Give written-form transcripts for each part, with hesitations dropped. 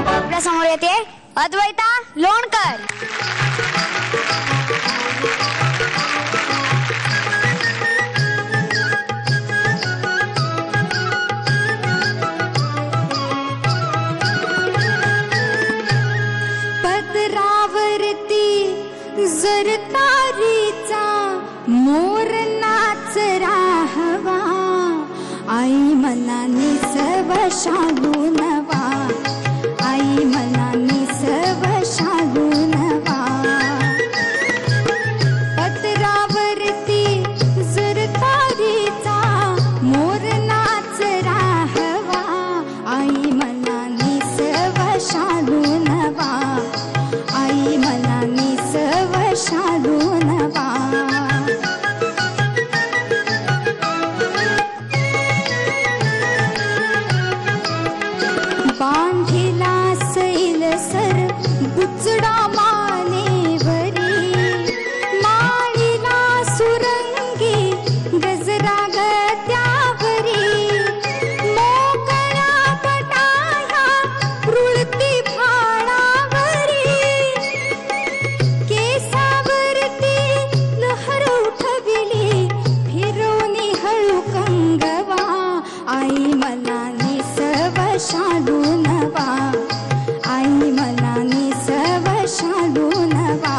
आपल्या समोर येते अद्वैता लोणकर. पदरावरती जर तारीचा मोर नाच राहवा, आई मनाने सव शालू नवा, आई मनाने सव शालू नवा. पदरावरती जर तारीचा मोर नाच राहवा, आई मनाने सव शालू नवा, आई मनाने सव शालू नवा. बांधिला सैल सर बुचडा मानेवरी, माळीला सुरंगी गजरा गत्यावरी, मोकळ्या पटाया रुळती फाळावरी, केसावरती लहर उठविली फिरवणी हळू कंगवा, आई मनाने सव शालू नवा, आई मनाने सव शालू नवा.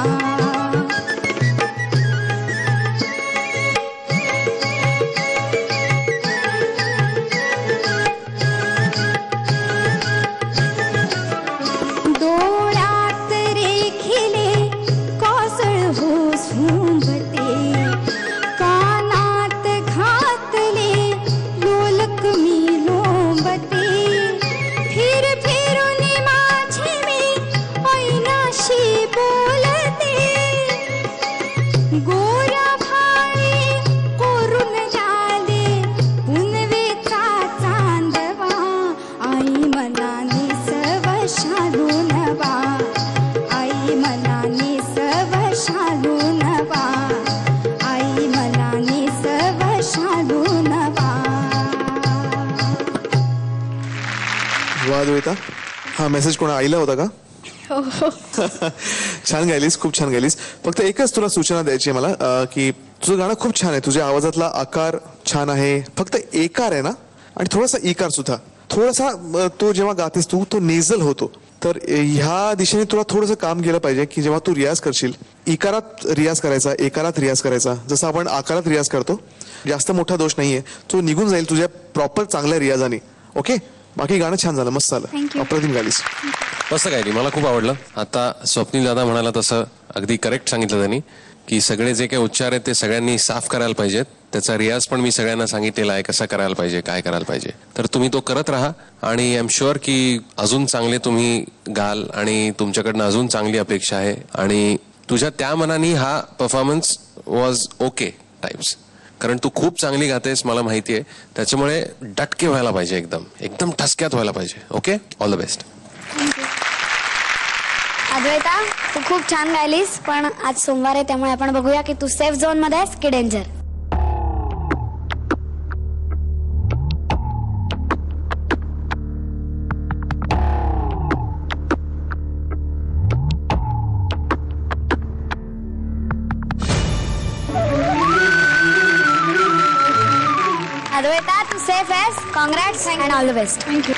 डोळ्यात रेखिले कासळ हो झुंबते, कानात घातले लोलक मी लोंबते, फिर फिरून माझी मी ऐनाशी बोलते, गोऱ्या भाळी कोरून झाले पुनवेचा चांदवा, आई मनाने सव शालू नवा, आई मनाने सव शालू नवा, आई मनाने सव शालू नवा. वा अद्वैता, हा मेसेज कोणा आईला होता का? छान गायलीस, खूप छान गायलीस. फक्त एकच तुला सूचना द्यायची आहे मला की तुझं गाणं खूप छान आहे, तुझ्या आवाजातला आकार छान आहे, फक्त एकार आहे ना आणि थोडासा इकार सुद्धा थोडासा तो जेव्हा गातेस तो नेझल होतो. तर ह्या दिशेने तुला थोडंसं काम केलं पाहिजे की जेव्हा तू रियाज करशील इकारात रियाज करायचा, एकारात रियाज करायचा, जसं आपण आकारात रियाज करतो. जास्त मोठा दोष नाहीये, तो निघून जाईल तुझ्या प्रॉपर चांगल्या रियाजाने. ओके, बाकी गाणं छान झालं, मस्त झालं, अप्रतिम गालीस. मस्त गायली, मला खूप आवडलं. आता स्वप्नील दादा म्हणाला तसं अगदी करेक्ट सांगितलं त्यांनी की सगळे जे काही उच्चार आहेत ते सगळ्यांनी साफ करायला पाहिजेत. त्याचा रियाज पण मी सगळ्यांना सांगितलेला आहे, कसा करायला पाहिजे, काय करायला पाहिजे. तर तुम्ही तो करत राहा आणि आय एम शुअर की अजून चांगले तुम्ही गाल आणि तुमच्याकडनं अजून चांगली अपेक्षा आहे. आणि तुझ्या त्या मनाने हा परफॉर्मन्स वॉज ओके टाइप्स, कारण तू खूप चांगली गातेस मला माहिती आहे. त्याच्यामुळे डटके व्हायला पाहिजे, एकदम एकदम ठसक्यात व्हायला पाहिजे. Okay, all the best. Advaita, तू खूप छान गायलीस, पण आज सोमवार आहे त्यामुळे आपण बघूया की तू सेफ झोन मध्ये आहेस की डेंजर. अद्वैता, तू सेफ आहेस. Congrats and all the best. Thank you.